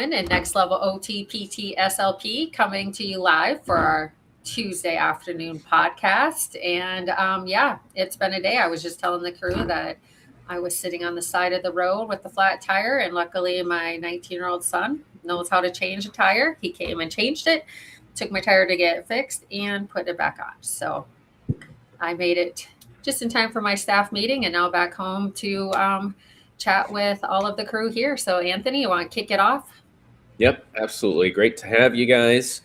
and Next Level OT SLP coming to you live for our Tuesday afternoon podcast. And yeah, it's been a day. I was just telling the crew that I was sitting on the side of the road with the flat tire, and luckily, my 19-year-old son knows how to change a tire. He came and changed it, took my tire to get it fixed, and put it back on. So I made it just in time for my staff meeting, and now back home to chat with all of the crew here. So, Anthony, you want to kick it off? Yep, absolutely. Great to have you guys.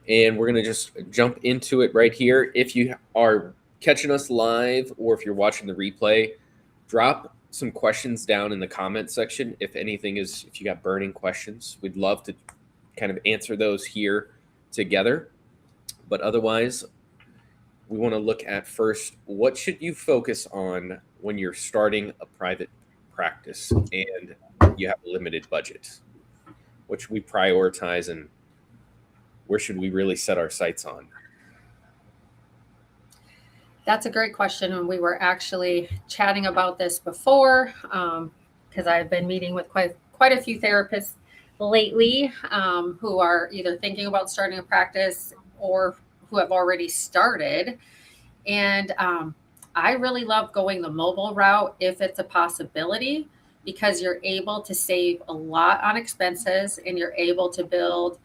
And we're going to just jump into it right here. If you are catching us live or if you're watching the replay, drop some questions down in the comment section. If you got burning questions, we'd love to kind of answer those here together. But otherwise, we want to look at first, what should you focus on when you're starting a private practice and you have a limited budget? What should we prioritize and where should we really set our sights on? That's a great question. And we were actually chatting about this before because I've been meeting with quite a few therapists lately who are either thinking about starting a practice or who have already started. And I really love going the mobile route if it's a possibility, because you're able to save a lot on expenses and you're able to build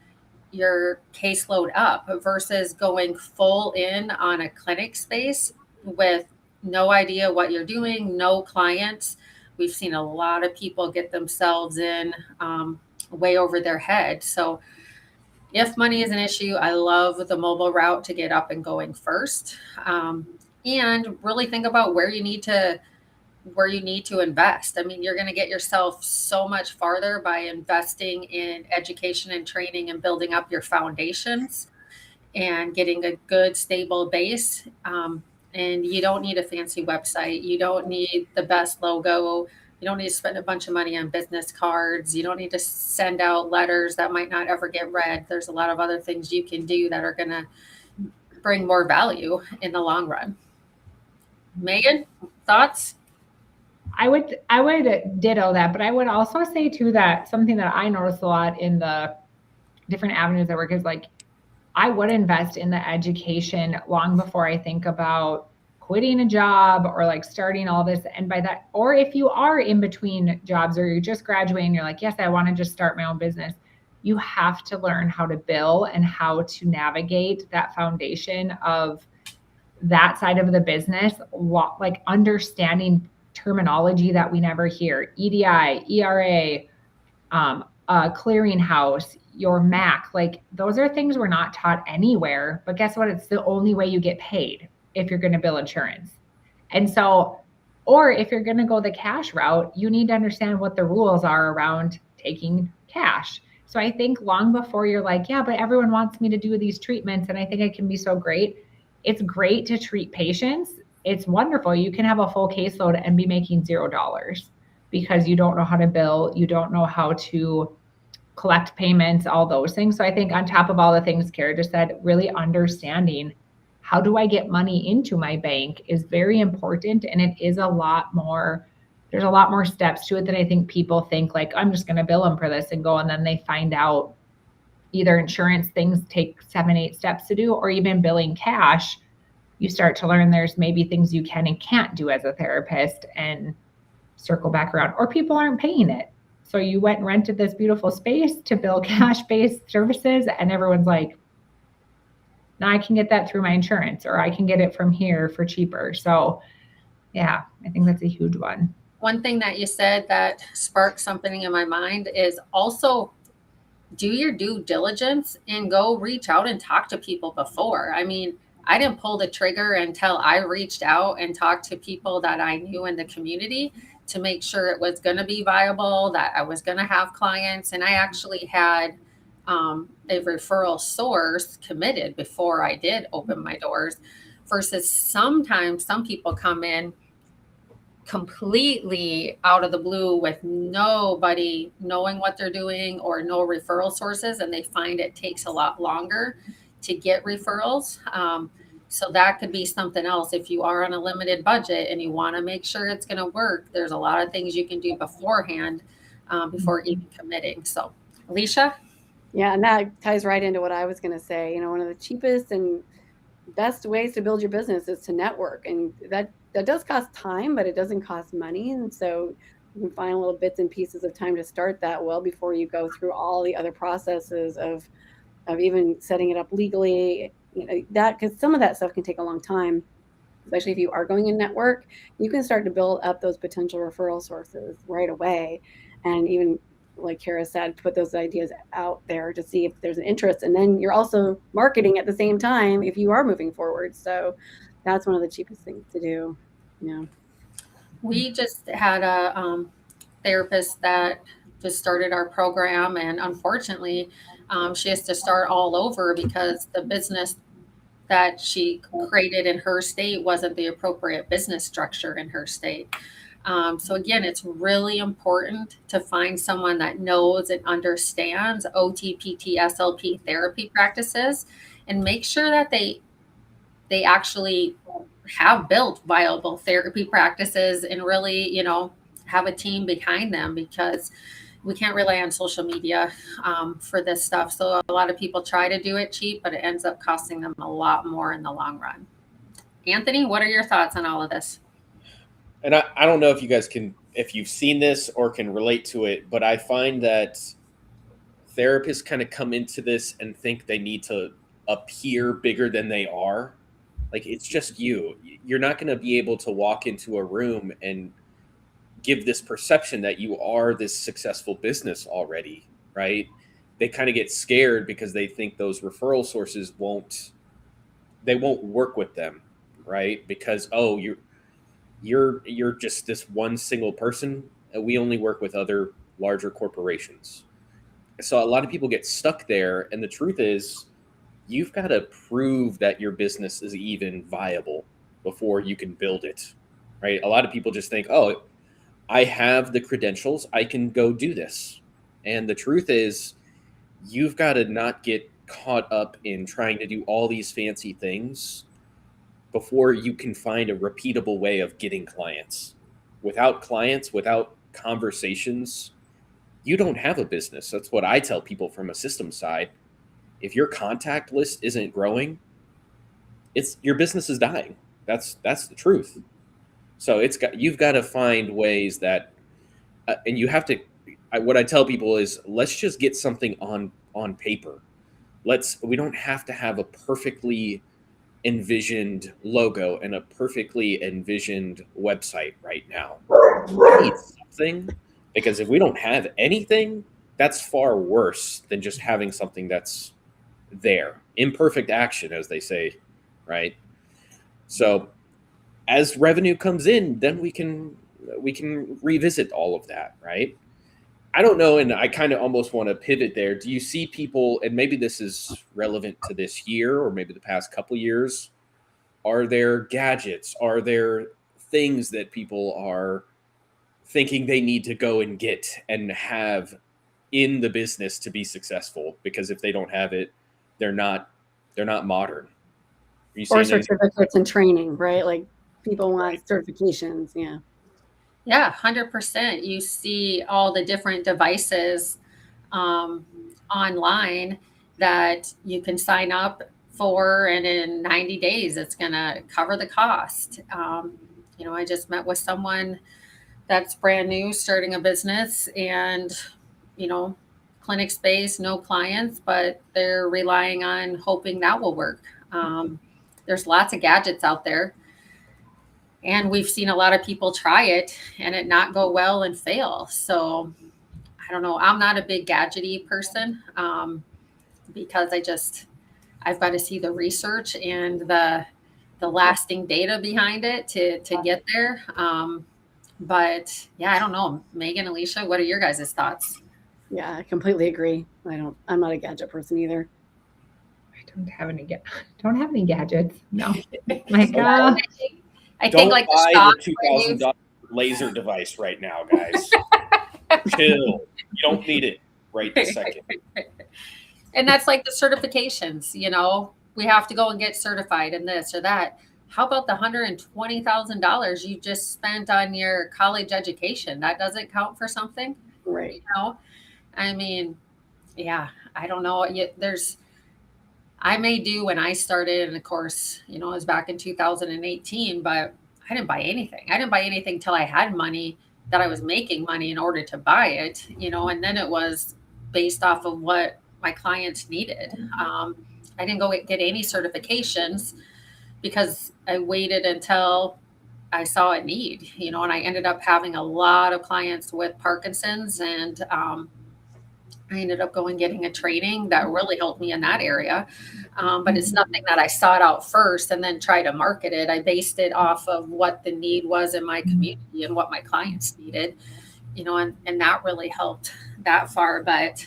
your caseload up versus going full in on a clinic space with no idea what you're doing, no clients. We've seen a lot of people get themselves in way over their head. So if money is an issue, I love the mobile route to get up and going first, and really think about where you need to invest. I mean, you're going to get yourself so much farther by investing in education and training and building up your foundations and getting a good, stable base. And you don't need a fancy website. You don't need the best logo. You don't need to spend a bunch of money on business cards. You don't need to send out letters that might not ever get read. There's a lot of other things you can do that are going to bring more value in the long run. Megan, thoughts? I would ditto that, but I would also say too that something that I notice a lot in the different avenues I work is like, I would invest in the education long before I think about quitting a job or like starting all this. And by that, or if you are in between jobs or you're just graduating, you're like, yes, I want to just start my own business. You have to learn how to bill and how to navigate that foundation of that side of the business, like understanding terminology that we never hear, EDI, ERA, clearinghouse, your MAC, like those are things we're not taught anywhere, but guess what? It's the only way you get paid if you're going to bill insurance. And so, or if you're going to go the cash route, you need to understand what the rules are around taking cash. So I think long before you're like, yeah, but everyone wants me to do these treatments and I think it can be so great. It's great to treat patients. It's wonderful. You can have a full caseload and be making $0 because you don't know how to bill. You don't know how to collect payments, all those things. So I think on top of all the things Kara just said, really understanding how do I get money into my bank is very important. And it is there's a lot more steps to it than I think people think, like, I'm just going to bill them for this and go. And then they find out either insurance things take 7-8 steps to do, or even billing cash. You start to learn there's maybe things you can and can't do as a therapist and circle back around, or people aren't paying it. So you went and rented this beautiful space to bill cash-based services and everyone's like, now I can get that through my insurance, or I can get it from here for cheaper. So yeah, I think that's a huge one. One thing that you said that sparked something in my mind is also do your due diligence and go reach out and talk to people before. I mean, I didn't pull the trigger until I reached out and talked to people that I knew in the community to make sure it was going to be viable, that I was going to have clients. And I actually had a referral source committed before I did open my doors, versus sometimes some people come in completely out of the blue with nobody knowing what they're doing or no referral sources, and they find it takes a lot longer to get referrals. So that could be something else. If you are on a limited budget and you want to make sure it's going to work, there's a lot of things you can do beforehand before even committing. So Alicia? Yeah, and that ties right into what I was going to say. One of the cheapest and best ways to build your business is to network, and that does cost time, but it doesn't cost money. And so you can find little bits and pieces of time to start that well before you go through all the other processes of even setting it up legally. That, because some of that stuff can take a long time, especially if you are going in network. You can start to build up those potential referral sources right away, and even, like Kara said, put those ideas out there to see if there's an interest. And then you're also marketing at the same time if you are moving forward. So that's one of the cheapest things to do. Yeah. We just had a therapist that just started our program, and unfortunately, she has to start all over because the business that she created in her state wasn't the appropriate business structure in her state. So again, it's really important to find someone that knows and understands OT, PT, SLP therapy practices, and make sure that they actually have built viable therapy practices and really, have a team behind them, because we can't rely on social media for this stuff. So a lot of people try to do it cheap, but it ends up costing them a lot more in the long run. Anthony, what are your thoughts on all of this? And I don't know if you guys if you've seen this or can relate to it, but I find that therapists kind of come into this and think they need to appear bigger than they are. Like, it's just you. You're not going to be able to walk into a room and give this perception that you are this successful business already, right? They kind of get scared because they think those referral sources won't work with them, right? Because, oh, you're just this one single person. We only work with other larger corporations. So a lot of people get stuck there, and the truth is, you've got to prove that your business is even viable before you can build it, right? A lot of people just think, oh, I have the credentials, I can go do this. And the truth is, you've got to not get caught up in trying to do all these fancy things before you can find a repeatable way of getting clients. Without clients, without conversations, you don't have a business. That's what I tell people from a system side. If your contact list isn't growing, your business is dying. That's the truth. So you've got to find ways that, and you have to. What I tell people is, let's just get something on paper. We don't have to have a perfectly envisioned logo and a perfectly envisioned website right now. We need something, because if we don't have anything, that's far worse than just having something that's there. Imperfect action, as they say, right? So as revenue comes in, then we can revisit all of that, right? I don't know, and I kind of almost want to pivot there. Do you see people, and maybe this is relevant to this year or maybe the past couple of years, are there gadgets? Are there things that people are thinking they need to go and get and have in the business to be successful? Because if they don't have it, they're not modern. Or certificates and training, right? Like, people want certifications. Yeah. Yeah, 100%. You see all the different devices online that you can sign up for, and in 90 days, it's going to cover the cost. I just met with someone that's brand new, starting a business, and, clinic space, no clients, but they're relying on hoping that will work. There's lots of gadgets out there. And we've seen a lot of people try it and it not go well and fail. So I don't know. I'm not a big gadgety person because I've got to see the research and the lasting data behind it to get there. But yeah, I don't know. Megan, Alicia, what are your guys' thoughts? Yeah, I completely agree. I'm not a gadget person either. I don't have any gadgets. No. I think like buy the $2,000 laser device right now, guys. Chill. You don't need it right this second. And that's like the certifications, we have to go and get certified in this or that. How about the $120,000 you just spent on your college education? That doesn't count for something, right? I mean, Yeah, I don't know. I may do when I started, and of course, it was back in 2018, but I didn't buy anything. I didn't buy anything till I had money, that I was making money in order to buy it, and then it was based off of what my clients needed. I didn't go get any certifications because I waited until I saw a need, and I ended up having a lot of clients with Parkinson's, and I ended up going getting a training that really helped me in that area. But it's nothing that I sought out first and then try to market it. I based it off of what the need was in my community and what my clients needed, and that really helped that far. But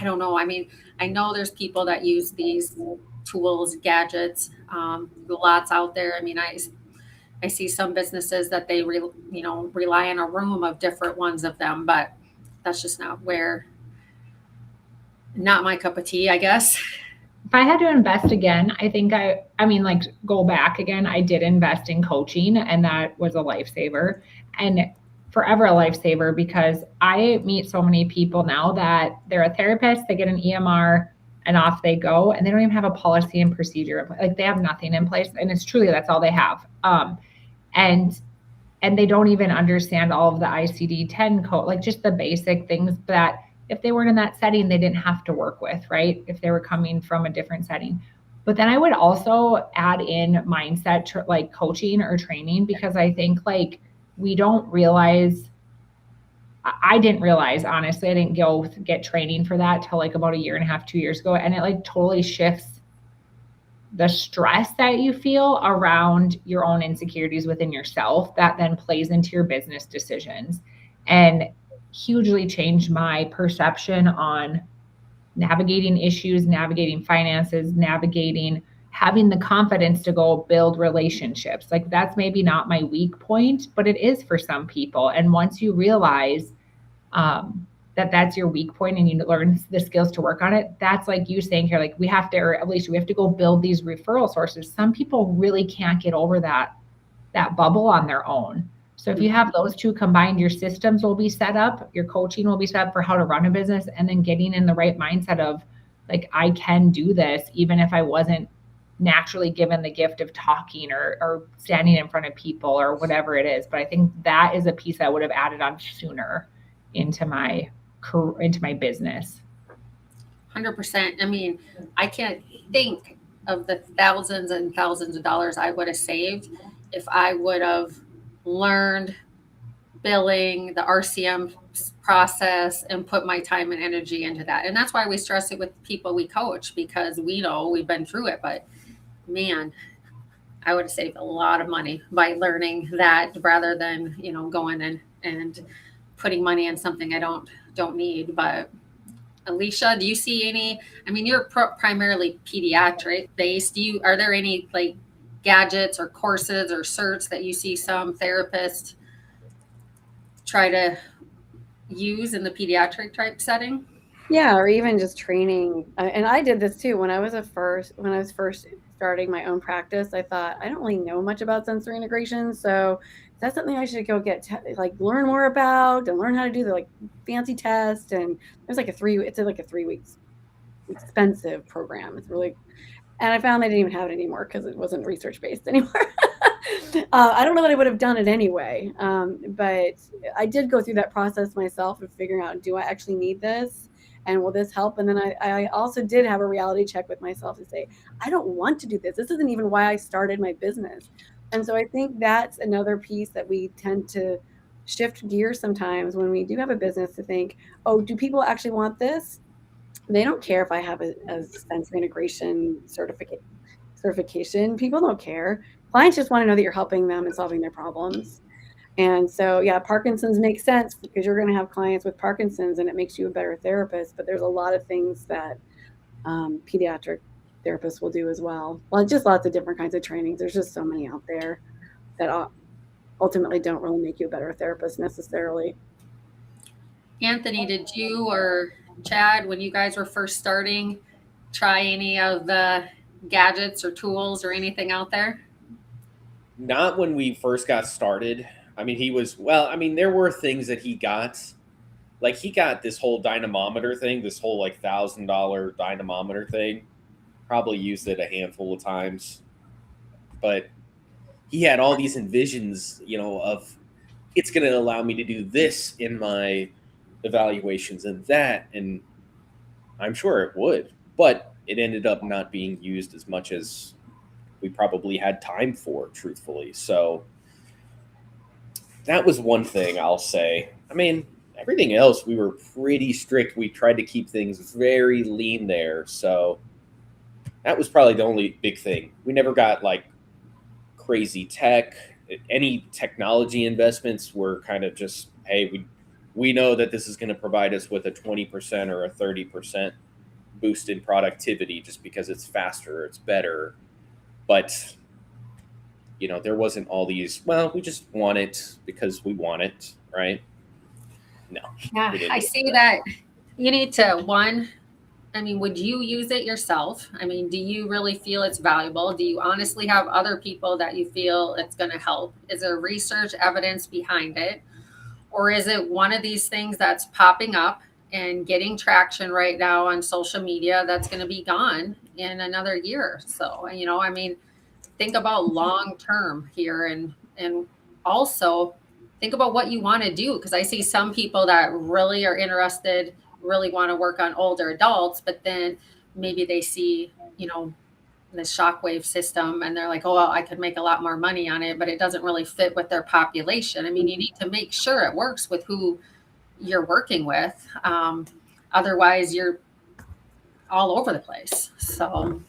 I don't know. I mean, I know there's people that use these tools, gadgets, lots out there. I mean, I see some businesses that they rely on a room of different ones of them, but that's just not my cup of tea, I guess. If I had to invest again, I think I mean, like, go back again, I did invest in coaching, and that was a lifesaver, and forever a lifesaver, because I meet so many people now that they're a therapist, they get an EMR, and off they go, and they don't even have a policy and procedure. Like, they have nothing in place, and it's truly, that's all they have. And they don't even understand all of the ICD-10 code, like just the basic things that if they weren't in that setting, they didn't have to work with, right? If they were coming from a different setting. But then I would also add in mindset, like coaching or training, because I think like we don't realize, I didn't realize, honestly, I didn't go get training for that till like about a year and a half, 2 years ago. And it like totally shifts the stress that you feel around your own insecurities within yourself, that then plays into your business decisions, and hugely changed my perception on navigating issues, navigating finances, having the confidence to go build relationships. Like, that's maybe not my weak point, but it is for some people. And once you realize that that's your weak point and you learn the skills to work on it, that's like you saying here, like, we have to, or at least we have to go build these referral sources. Some people really can't get over that bubble on their own. So if you have those two combined, your systems will be set up, your coaching will be set up for how to run a business, and then getting in the right mindset of like, I can do this, even if I wasn't naturally given the gift of talking or standing in front of people or whatever it is. But I think that is a piece I would have added on sooner into my business. 100%. I mean, I can't think of the thousands and thousands of dollars I would have saved if I would have learned billing, the RCM process, and put my time and energy into that. And that's why we stress it with people we coach, because we know we've been through it. But man, I would have saved a lot of money by learning that, rather than, going and putting money in something I don't need. But Alicia, do you see any, I mean, you're primarily pediatric based. Are there any like gadgets or courses or certs that you see some therapists try to use in the pediatric type setting? Yeah, or even just training. And I did this too when I was first starting my own practice. I thought, I don't really know much about sensory integration, so that's something I should go learn more about and learn how to do the like fancy test. And there's like it's like a 3 weeks expensive program. It's really, and I found I didn't even have it anymore because it wasn't research based anymore. I don't know that I would have done it anyway, but I did go through that process myself of figuring out, do I actually need this? And will this help? And then I also did have a reality check with myself to say, I don't want to do this. This isn't even why I started my business. And so I think that's another piece that we tend to shift gears sometimes when we do have a business, to think, oh, do people actually want this? They don't care if I have a sensory integration certification. People don't care. Clients just want to know that you're helping them and solving their problems. And so, yeah, Parkinson's makes sense because you're going to have clients with Parkinson's and it makes you a better therapist. But there's a lot of things that pediatric therapists will do as well. Well, just lots of different kinds of trainings. There's just so many out there that ultimately don't really make you a better therapist necessarily. Anthony, did you or Chad, when you guys were first starting, try any of the gadgets or tools or anything out there? Not when we first got started. I mean, there were things that he got, like he got this whole dynamometer thing, this whole like $1,000 dynamometer thing. Probably used it a handful of times, but he had all these envisions, of it's going to allow me to do this in my evaluations and that, and I'm sure it would, but it ended up not being used as much as we probably had time for, truthfully. So that was one thing I'll say. I mean, everything else, we were pretty strict. We tried to keep things very lean there. So that was probably the only big thing. We never got like crazy tech. Any technology investments were kind of just, hey, we know that this is going to provide us with a 20% or a 30% boost in productivity just because it's faster, it's better. But there wasn't all these, well, we just want it because we want it, right? No. Yeah, I see that you need to, would you use it yourself? I mean, do you really feel it's valuable? Do you honestly have other people that you feel it's going to help? Is there research evidence behind it? Or is it one of these things that's popping up and getting traction right now on social media that's going to be gone in another year? So, think about long term here, and also think about what you want to do, because I see some people that really are interested, really want to work on older adults, but then maybe they see the shockwave system and they're like, oh, well, I could make a lot more money on it, but it doesn't really fit with their population. I mean, you need to make sure it works with who you're working with. Otherwise you're all over the place. So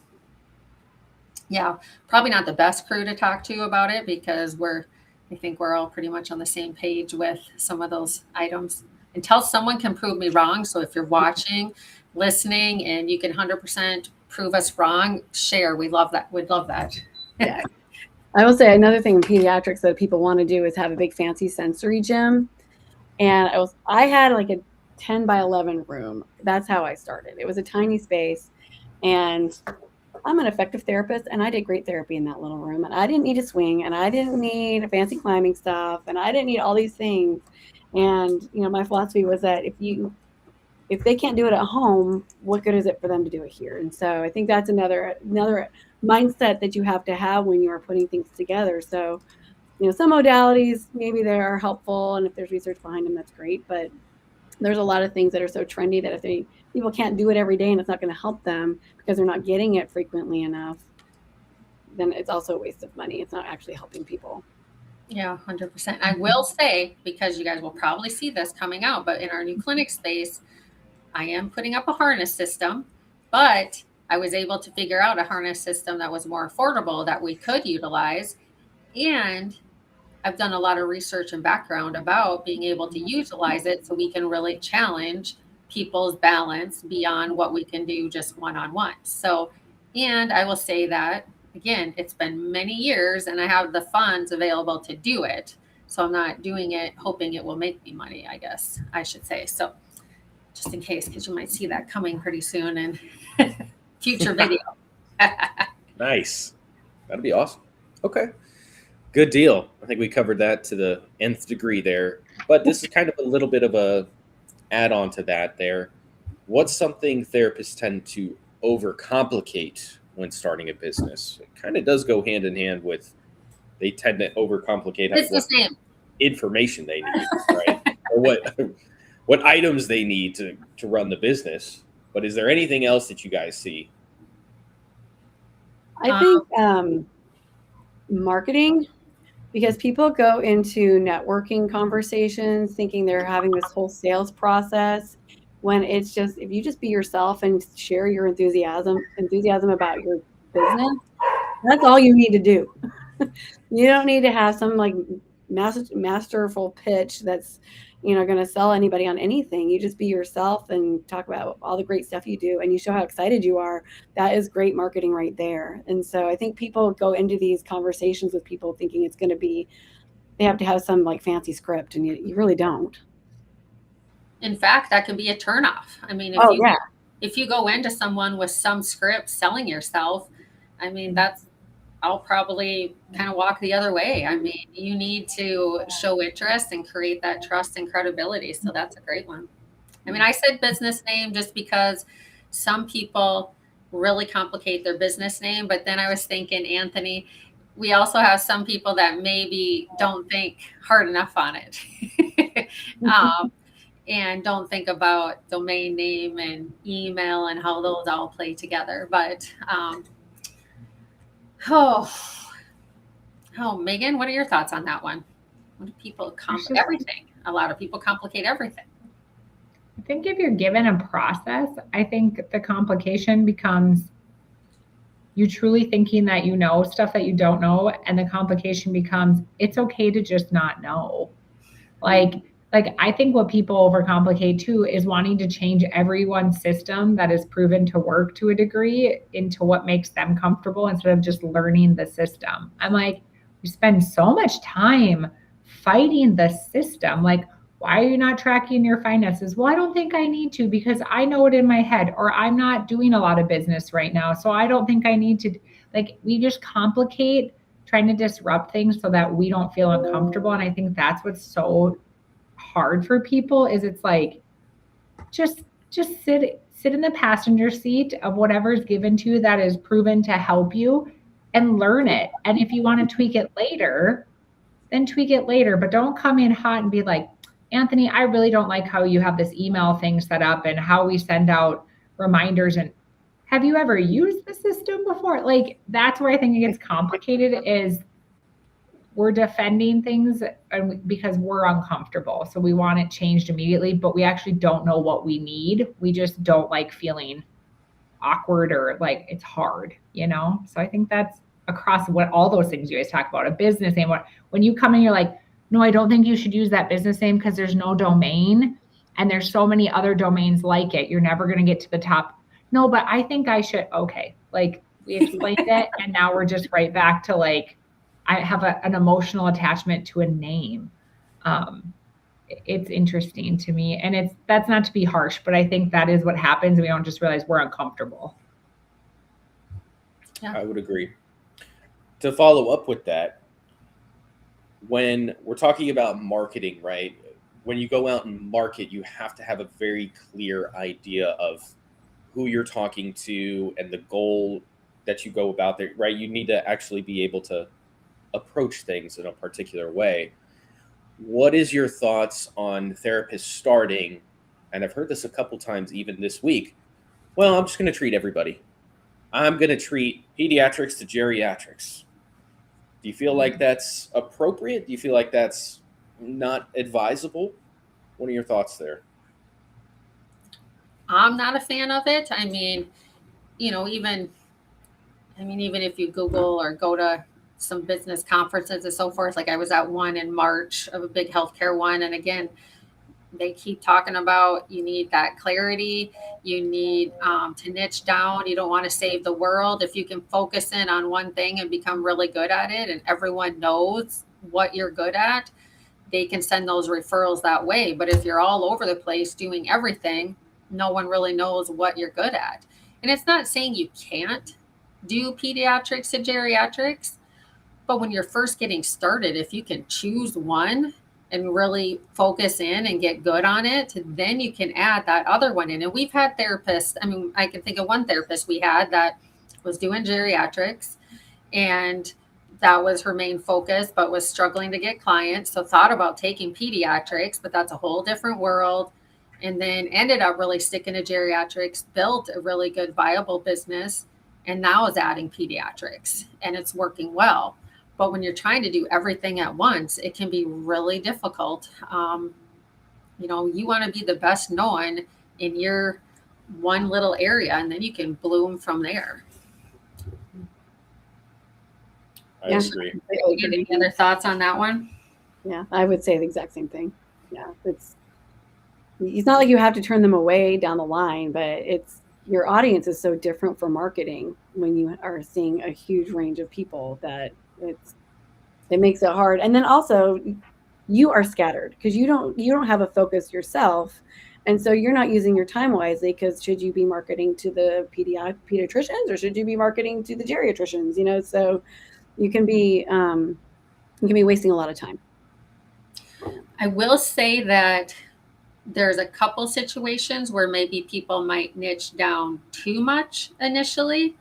yeah, probably not the best crew to talk to about it, because I think we're all pretty much on the same page with some of those items, until someone can prove me wrong. So if you're watching, listening, and you can 100% prove us wrong, share. We love that. We'd love that. Yeah. I will say another thing in pediatrics that people want to do is have a big fancy sensory gym. And I had like a 10 by 11 room. That's how I started. It was a tiny space, and I'm an effective therapist, and I did great therapy in that little room, and I didn't need a swing, and I didn't need fancy climbing stuff, and I didn't need all these things. And my philosophy was that if they can't do it at home, what good is it for them to do it here? And so I think that's another mindset that you have to have when you are putting things together. So some modalities, maybe they are helpful, and if there's research behind them, that's great. But there's a lot of things that are so trendy that if people can't do it every day and it's not going to help them because they're not getting it frequently enough, then it's also a waste of money. It's not actually helping people. Yeah, 100%. I will say, because you guys will probably see this coming out, but in our new clinic space, I am putting up a harness system, but I was able to figure out a harness system that was more affordable that we could utilize. And I've done a lot of research and background about being able to utilize it so we can really challenge people's balance beyond what we can do just one-on-one. So, and I will say that, again, it's been many years and I have the funds available to do it. So I'm not doing it hoping it will make me money, I guess I should say. So just in case, because you might see that coming pretty soon in future video. Nice. That'd be awesome. Okay. Good deal. I think we covered that to the nth degree there. But this is kind of a little bit of a add-on to that there. What's something therapists tend to overcomplicate when starting a business? It kind of does go hand in hand with they tend to overcomplicate what information they need, right? Or what items they need to run the business. But is there anything else that you guys see? I think marketing, because people go into networking conversations thinking they're having this whole sales process, when it's just, if you just be yourself and share your enthusiasm about your business, that's all you need to do. You don't need to have some like masterful pitch that's going to sell anybody on anything. You just be yourself and talk about all the great stuff you do, and you show how excited you are. That is great marketing right there. And so I think people go into these conversations with people thinking it's going to be, they have to have some like fancy script, and you really don't. In fact, that can be a turnoff. I mean, if you go into someone with some script selling yourself, I mean, I'll probably kind of walk the other way. I mean, you need to show interest and create that trust and credibility. So that's a great one. I mean, I said business name just because some people really complicate their business name, but then I was thinking, Anthony, we also have some people that maybe don't think hard enough on it. And don't think about domain name and email and how those all play together. But Megan, what are your thoughts on that one? What do people complicate? Everything. A lot of people complicate everything. I think if you're given a process, I think the complication becomes you truly thinking that you know stuff that you don't know, and the complication becomes it's okay to just not know. Like I think what people overcomplicate too is wanting to change everyone's system that is proven to work to a degree into what makes them comfortable instead of just learning the system. I'm like, we spend so much time fighting the system. Like, why are you not tracking your finances? Well, I don't think I need to because I know it in my head, or I'm not doing a lot of business right now, so I don't think I need to. Like, we just complicate trying to disrupt things so that we don't feel uncomfortable. And I think that's what's so hard for people is it's like, just sit in the passenger seat of whatever's given to you that is proven to help you and learn it. And if you want to tweak it later, then tweak it later, but don't come in hot and be like, Anthony, I really don't like how you have this email thing set up and how we send out reminders. And have you ever used the system before? Like, that's where I think it gets complicated is we're defending things because we're uncomfortable. So we want it changed immediately, but we actually don't know what we need. We just don't like feeling awkward or like it's hard, you know? So I think that's across what all those things you guys talk about, a business name. When you come in, you're like, no, I don't think you should use that business name because there's no domain and there's so many other domains like it. You're never going to get to the top. No, but I think I should. Okay. Like we explained it. And now we're just right back to like, I have an emotional attachment to a name. It's interesting to me. And that's not to be harsh, but I think that is what happens. We don't just realize we're uncomfortable. Yeah. I would agree. To follow up with that, when we're talking about marketing, right? When you go out and market, you have to have a very clear idea of who you're talking to and the goal that you go about there, right? You need to actually be able to approach things in a particular way. What is your thoughts on therapists starting, and I've heard this a couple times even this week, well, I'm just going to treat everybody. I'm going to treat pediatrics to geriatrics. Do you feel like that's appropriate? Do you feel like that's not advisable? What are your thoughts there? I'm not a fan of it. I mean, even if you Google or go to some business conferences and so forth, like I was at one in March of a big healthcare one. And again, they keep talking about you need that clarity. You need to niche down. You don't want to save the world. If you can focus in on one thing and become really good at it and everyone knows what you're good at, they can send those referrals that way. But if you're all over the place doing everything, no one really knows what you're good at. And it's not saying you can't do pediatrics and geriatrics, but when you're first getting started, if you can choose one and really focus in and get good on it, then you can add that other one in. And we've had therapists, I can think of one therapist we had that was doing geriatrics and that was her main focus, but was struggling to get clients. So thought about taking pediatrics, but that's a whole different world. And then ended up really sticking to geriatrics, built a really good viable business, and now is adding pediatrics and it's working well. But when you're trying to do everything at once, it can be really difficult. You want to be the best known in your one little area, and then you can bloom from there. I agree. Any other thoughts on that one? Yeah, I would say the exact same thing. Yeah, it's not like you have to turn them away down the line, but your audience is so different for marketing when you are seeing a huge range of people that it makes it hard. And then also you are scattered because you don't have a focus yourself. And so you're not using your time wisely because should you be marketing to the pediatricians or should you be marketing to the geriatricians, so you can be wasting a lot of time. I will say that there's a couple situations where maybe people might niche down too much initially.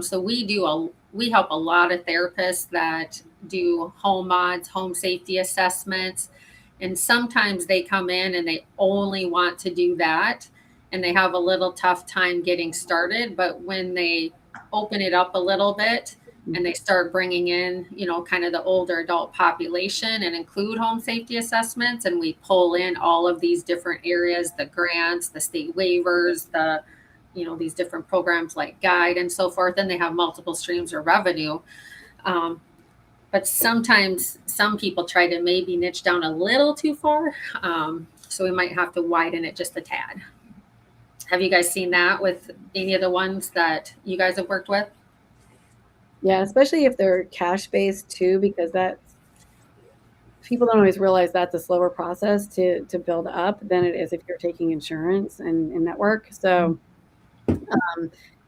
So we help a lot of therapists that do home mods, home safety assessments, and sometimes they come in and they only want to do that, and they have a little tough time getting started. But when they open it up a little bit and they start bringing in, kind of the older adult population and include home safety assessments, and we pull in all of these different areas, the grants, the state waivers, these different programs like Guide and so forth, and they have multiple streams of revenue. But sometimes some people try to maybe niche down a little too far. So we might have to widen it just a tad. Have you guys seen that with any of the ones that you guys have worked with? Yeah, especially if they're cash-based too, because people don't always realize that's a slower process to build up than it is if you're taking insurance and network. So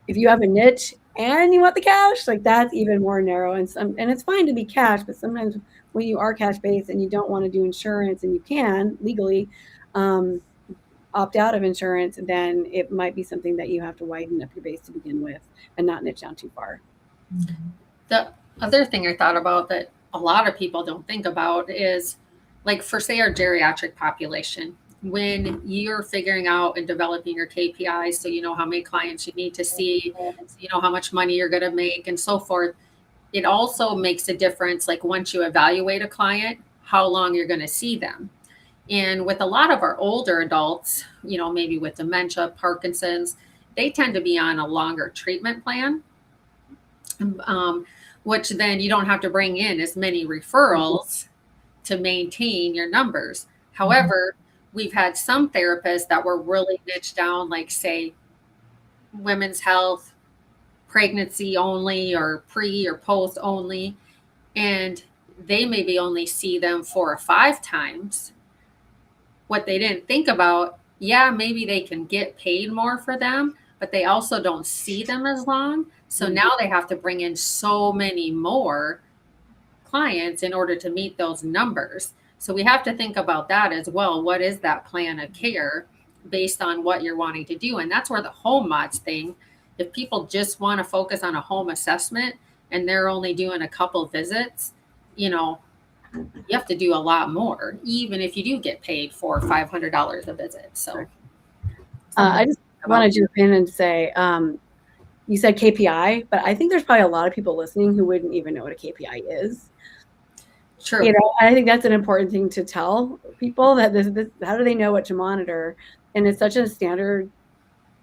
if you have a niche and you want the cash, like that's even more narrow. And it's fine to be cash, but sometimes when you are cash-based and you don't want to do insurance, and you can legally opt out of insurance, then it might be something that you have to widen up your base to begin with and not niche down too far. The other thing I thought about that a lot of people don't think about is, like, for say our geriatric population, when you're figuring out and developing your KPIs, so you know how many clients you need to see, so you know how much money you're going to make and so forth, it also makes a difference, like once you evaluate a client, how long you're going to see them. And with a lot of our older adults, maybe with dementia, Parkinson's, they tend to be on a longer treatment plan, which then you don't have to bring in as many referrals to maintain your numbers. However, we've had some therapists that were really niched down, like say women's health, pregnancy only, or pre or post only, and they maybe only see them 4 or 5 times. What they didn't think about, maybe they can get paid more for them, but they also don't see them as long. So now they have to bring in so many more clients in order to meet those numbers. So we have to think about that as well. What is that plan of care based on what you're wanting to do? And that's where the home mods thing, if people just want to focus on a home assessment and they're only doing a couple visits, you have to do a lot more, even if you do get paid for $500 a visit. So I just want to jump in and say, you said KPI, but I think there's probably a lot of people listening who wouldn't even know what a KPI is. True. I think that's an important thing to tell people, that this how do they know what to monitor? And it's such a standard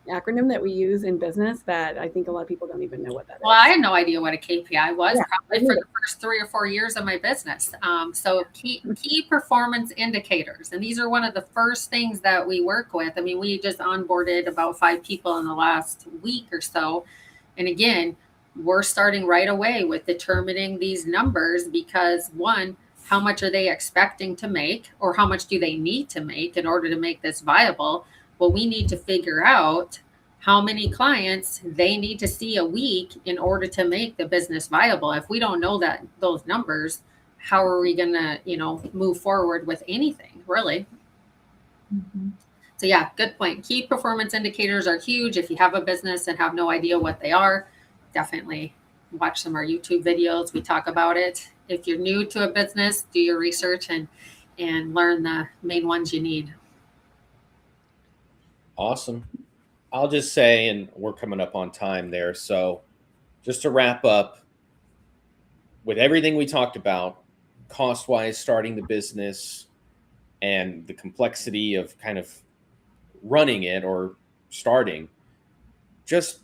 acronym that we use in business that I think a lot of people don't even know what that is. Well, I had no idea what a KPI was, probably for the first 3 or 4 years of my business. So key performance indicators. And these are one of the first things that we work with. I mean, we just onboarded about 5 people in the last week or so. And again, we're starting right away with determining these numbers, because one, how much are they expecting to make, or how much do they need to make in order to make this viable? Well, we need to figure out how many clients they need to see a week in order to make the business viable. If we don't know those numbers, how are we going to, move forward with anything, really? So yeah, good point. Key performance indicators are huge. If you have a business and have no idea what they are, definitely watch some of our YouTube videos. We talk about it. If you're new to a business, do your research and learn the main ones you need. Awesome. I'll just say, and we're coming up on time there, so just to wrap up, with everything we talked about, cost-wise, starting the business and the complexity of kind of running it or starting, just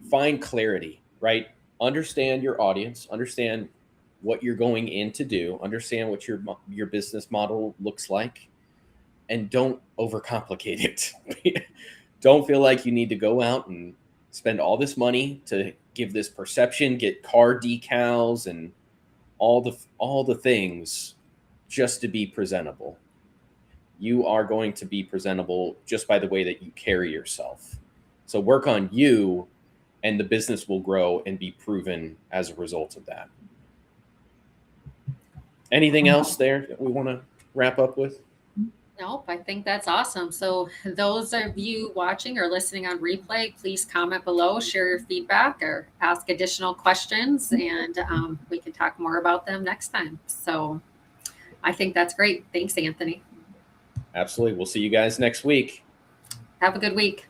find clarity, right? Understand your audience, understand what you're going in to do, understand what your business model looks like, and don't overcomplicate it. Don't feel like you need to go out and spend all this money to give this perception, get car decals and all the things just to be presentable. You are going to be presentable just by the way that you carry yourself. So work on you, and the business will grow and be proven as a result of that. Anything else there that we want to wrap up with? Nope, I think that's awesome. So those of you watching or listening on replay, please comment below, share your feedback, or ask additional questions, and we can talk more about them next time. So I think that's great. Thanks, Anthony. Absolutely. We'll see you guys next week. Have a good week.